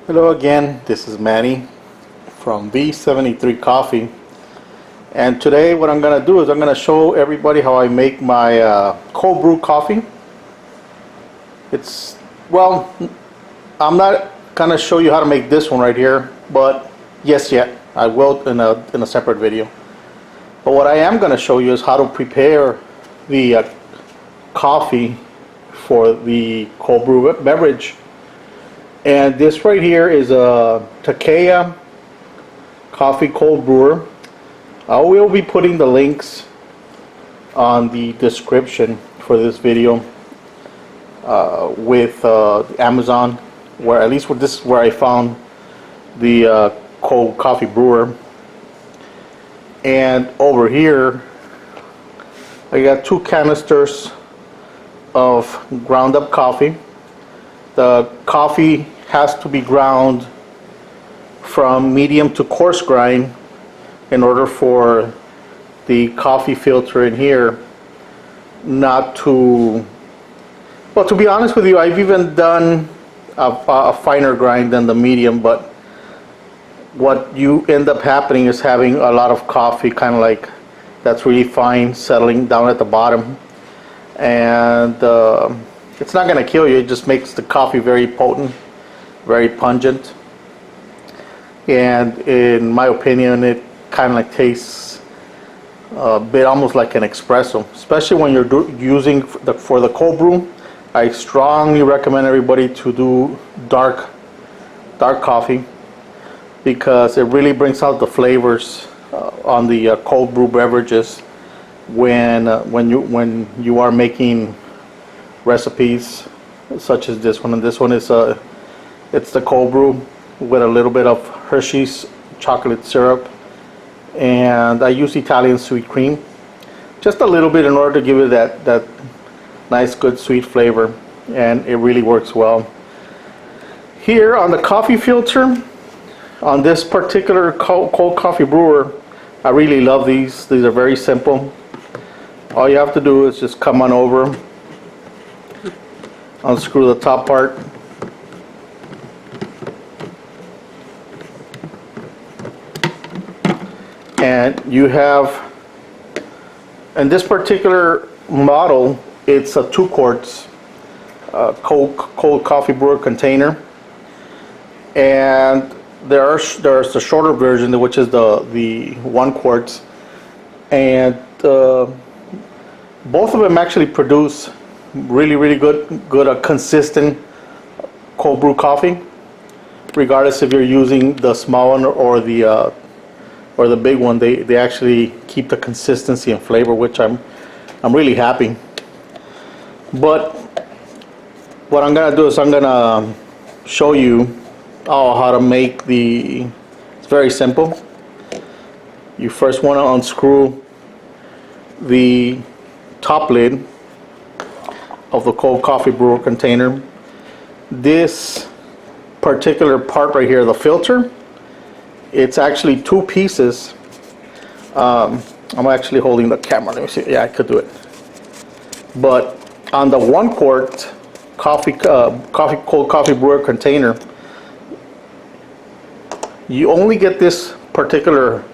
Hello again, this is Manny from V73 Coffee, and today what I'm going to do is I'm going to show everybody how I make my cold brew coffee. I'm not going to show you how to make this one right here, but yes, I will in a separate video. But what I am going to show you is how to prepare the coffee for the cold brew beverage. And this right here is a Takeya coffee cold brewer. I will be putting the links on the description for this video with Amazon, where at least this is where I found the cold coffee brewer. And over here I got 2 canisters of ground up coffee. The coffee has to be ground from medium to coarse grind in order for the coffee filter in here not to, well, to be honest with you, I've even done a finer grind than the medium, but what you end up happening is having a lot of coffee kind of like that's really fine settling down at the bottom, and it's not going to kill you. It just makes the coffee very potent, very pungent, and in my opinion it kind of like tastes a bit almost like an espresso, especially when you're using for the cold brew. I strongly recommend everybody to do dark coffee, because it really brings out the flavors on the cold brew beverages when you are making recipes such as this one. And this one is it's the cold brew with a little bit of Hershey's chocolate syrup, and I use Italian sweet cream, just a little bit in order to give it that nice good sweet flavor, and it really works well. Here on the coffee filter on this particular cold coffee brewer, I really love these. These are very simple. All you have to do is just come on over, unscrew the top part, and you have, in this particular model, it's a 2 quarts cold coffee brewer container, and there's the shorter version, which is the 1 quart, and both of them actually produce really good consistent cold brew coffee, regardless if you're using the small one or the big one. They actually keep the consistency and flavor, which I'm really happy. But what I'm gonna do is I'm gonna show you how to make it's very simple. You first want to unscrew the top lid of the cold coffee brewer container. This particular part right here, the filter, it's actually 2 pieces. I'm actually holding the camera. Let me see. Yeah, I could do it. But on the 1 quart cold coffee brewer container, you only get this particular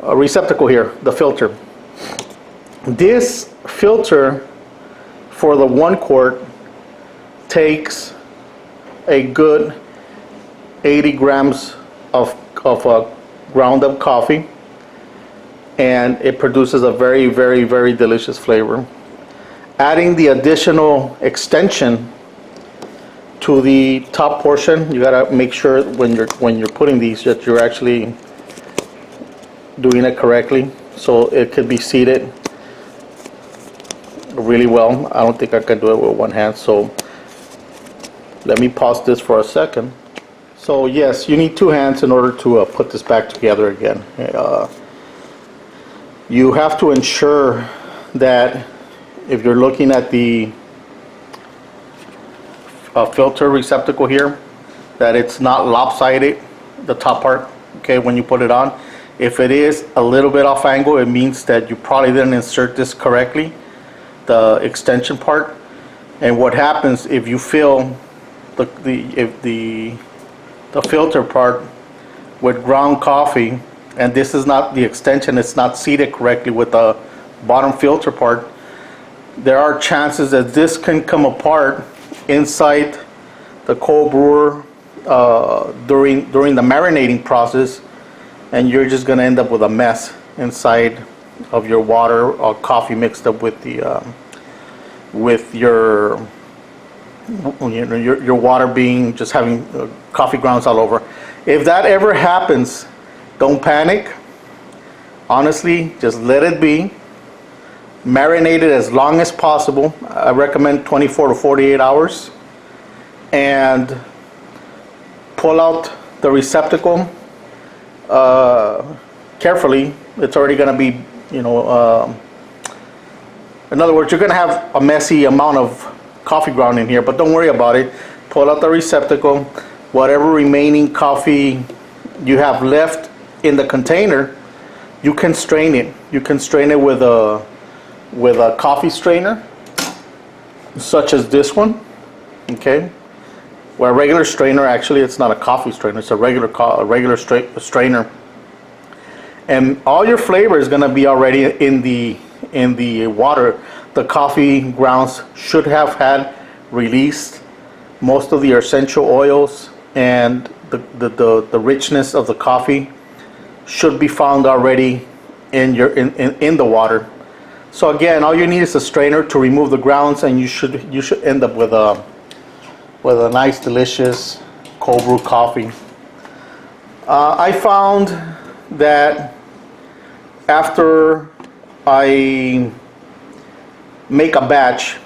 receptacle here, the filter. This filter for the 1 quart takes a good 80 grams of ground up coffee, and it produces a very delicious flavor. Adding the additional extension to the top portion, you gotta make sure when you're putting these that you're actually doing it correctly, so it could be seated really well. I don't think I can do it with one hand, so let me pause this for a second. So yes, you need 2 hands in order to put this back together again. You have to ensure that if you're looking at the filter receptacle here, that it's not lopsided, the top part, okay, when you put it on. If it is a little bit off angle, it means that you probably didn't insert this correctly, the extension part. And what happens if you feel the filter part with ground coffee, and this is not the extension, it's not seated correctly with the bottom filter part, there are chances that this can come apart inside the cold brewer during the marinating process, and you're just going to end up with a mess inside of your water or coffee mixed up with the with your water being just having coffee grounds all over. If that ever happens, don't panic. Honestly, just let it be. Marinate it as long as possible. I recommend 24 to 48 hours. And pull out the receptacle carefully. It's already going to be, in other words, you're going to have a messy amount of coffee ground in here, but don't worry about it. Pull out the receptacle. Whatever remaining coffee you have left in the container, you can strain it. You can strain it with a coffee strainer, such as this one. Okay, well, a regular strainer, actually, it's not a coffee strainer. It's a regular strainer, and all your flavor is going to be already in the water. The coffee grounds should have had released most of the essential oils, and the richness of the coffee should be found already in the water. So again, all you need is a strainer to remove the grounds, and you should end up with a nice, delicious cold brew coffee. I found that after I make a batch,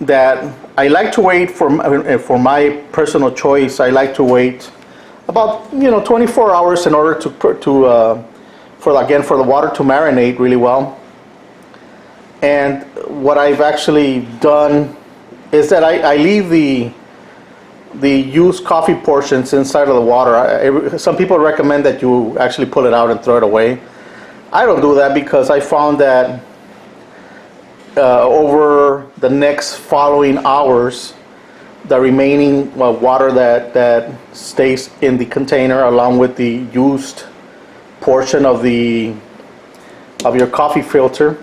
that I like to wait for my personal choice. I like to wait about 24 hours in order for the water to marinate really well. And what I've actually done is that I leave the used coffee portions inside of the water. Some people recommend that you actually pull it out and throw it away. I don't do that because I found that over the next following hours, the remaining water that stays in the container, along with the used portion of your coffee filter,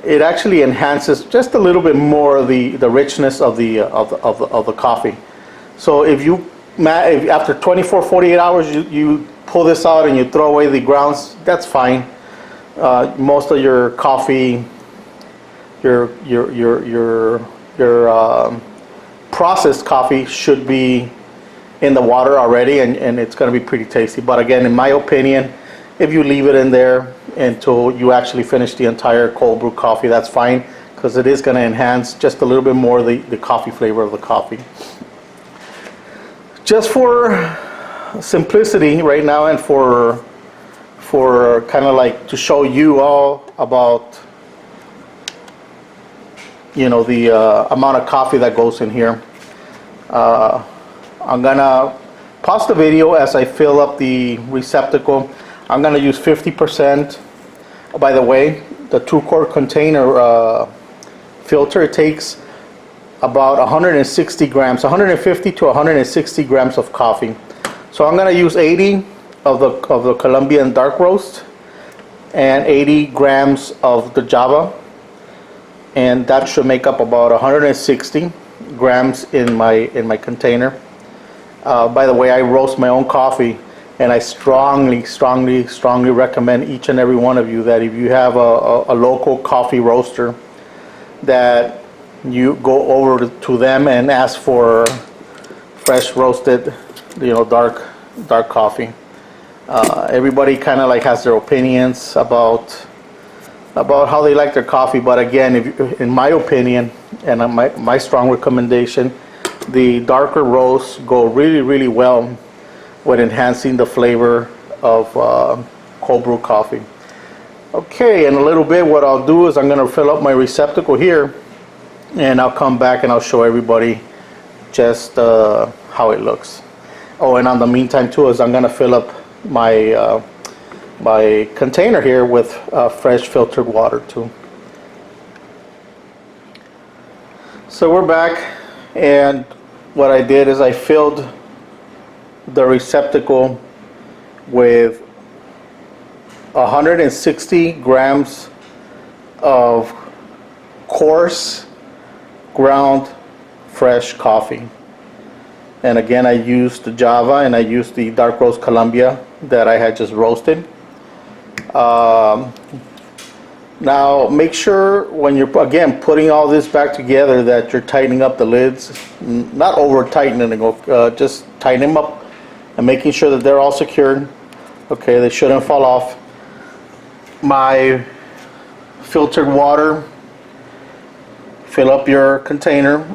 it actually enhances just a little bit more the richness of the coffee. So if after 24, 48 hours you pull this out and you throw away the grounds, that's fine. Most of your coffee, your processed coffee should be in the water already, and it's going to be pretty tasty. But again, in my opinion, if you leave it in there until you actually finish the entire cold brew coffee, that's fine, because it is going to enhance just a little bit more the coffee flavor of the coffee. Just for simplicity right now, and for kind of like to show you all about the amount of coffee that goes in here, I'm gonna pause the video as I fill up the receptacle. I'm gonna use 50%. By the way, the 2-quart container filter, it takes about 160 grams, 150 to 160 grams of coffee. So I'm gonna use 80 of the Colombian dark roast and 80 grams of the Java, and that should make up about 160 grams in my container. By the way, I roast my own coffee, and I strongly recommend each and every one of you that if you have a local coffee roaster, that you go over to them and ask for fresh roasted, dark coffee. Everybody kind of like has their opinions about how they like their coffee, but again, in my opinion and my strong recommendation, the darker roasts go really well with enhancing the flavor of cold brew coffee. Okay, in a little bit what I'll do is I'm going to fill up my receptacle here, and I'll come back and I'll show everybody just how it looks. Oh, and on the meantime too, is I'm going to fill up my my container here with fresh filtered water too. So we're back, and what I did is I filled the receptacle with 160 grams of coarse ground fresh coffee. And again, I used the Java and I used the dark roast Colombia that I had just roasted. Now make sure when you're again putting all this back together that you're tightening up the lids, not over tightening them, just tighten them up and making sure that they're all secured. Okay, they shouldn't fall off. My filtered water, fill up your container.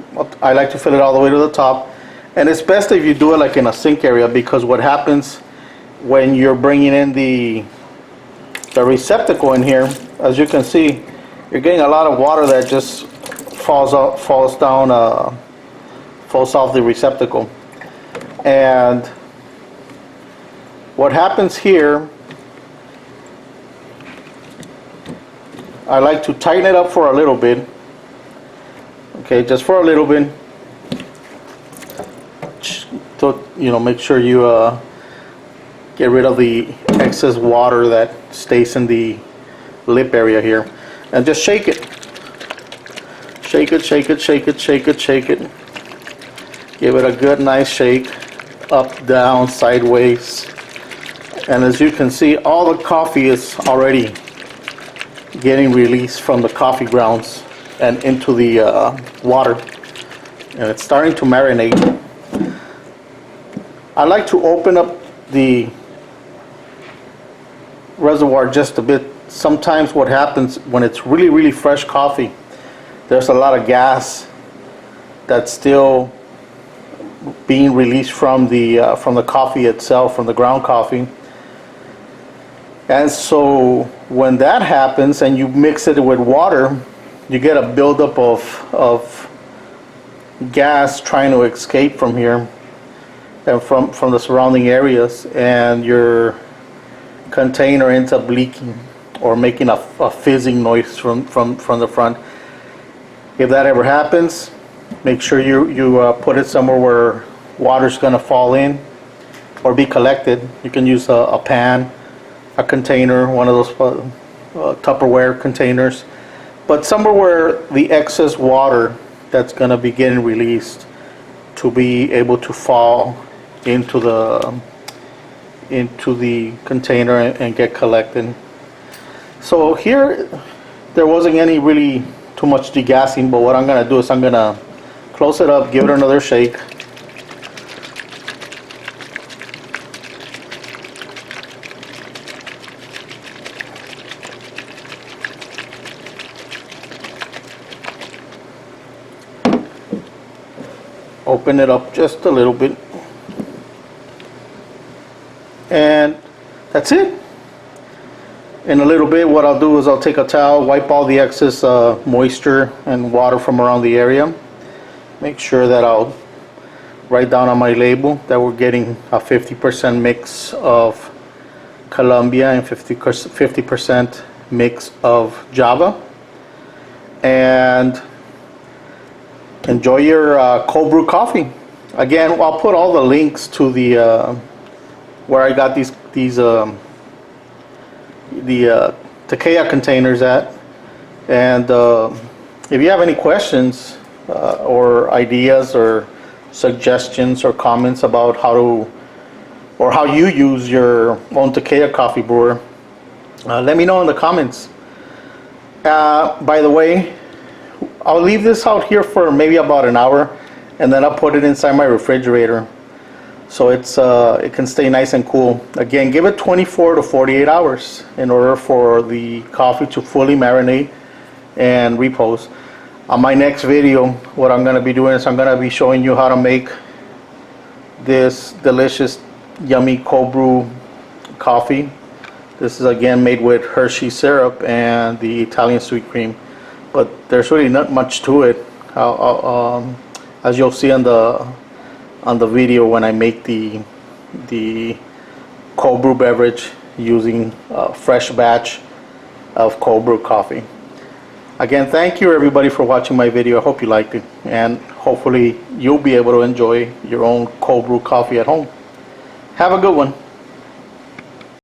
I like to fill it all the way to the top, and it's best if you do it like in a sink area, because what happens when you're bringing in the receptacle in here, as you can see, you're getting a lot of water that just falls off the receptacle. And what happens here, I like to tighten it up for a little bit. Okay, just for a little bit. To, make sure you get rid of the excess water that stays in the lip area here, and just shake it. Shake it, shake it, shake it, shake it, shake it. Give it a good nice shake, up, down, sideways. And as you can see, all the coffee is already getting released from the coffee grounds and into the water, and it's starting to marinate. I like to open up the reservoir just a bit. Sometimes what happens when it's really fresh coffee, there's a lot of gas that's still being released from the coffee itself, from the ground coffee. And so when that happens and you mix it with water, you get a buildup of gas trying to escape from here and from the surrounding areas, and your container ends up leaking or making a fizzing noise from the front. If that ever happens, make sure you put it somewhere where water's going to fall in or be collected. You can use a pan, a container, one of those Tupperware containers, but somewhere where the excess water that's going to be getting released to be able to fall into the container and get collected. So here there wasn't any really too much degassing, but what I'm going to do is I'm going to close it up, give it another shake. Open it up just a little bit, and that's it. In a little bit, what I'll do is I'll take a towel, wipe all the excess moisture and water from around the area. Make sure that I'll write down on my label that we're getting a 50% mix of Colombia and 50% mix of Java. And enjoy your cold brew coffee. Again, I'll put all the links to the where I got these the Takeya containers at. And if you have any questions or ideas or suggestions or comments about how you use your own Takeya coffee brewer, let me know in the comments. By the way, I'll leave this out here for maybe about an hour, and then I'll put it inside my refrigerator so it can stay nice and cool. Again, give it 24 to 48 hours in order for the coffee to fully marinate and repose. On my next video, what I'm going to be doing is I'm going to be showing you how to make this delicious, yummy cold brew coffee. This is again made with Hershey syrup and the Italian sweet cream, but there's really not much to it. As you'll see on the video when I make the cold brew beverage using a fresh batch of cold brew coffee. Again, thank you everybody for watching my video. I hope you liked it, and hopefully you'll be able to enjoy your own cold brew coffee at home. Have a good one.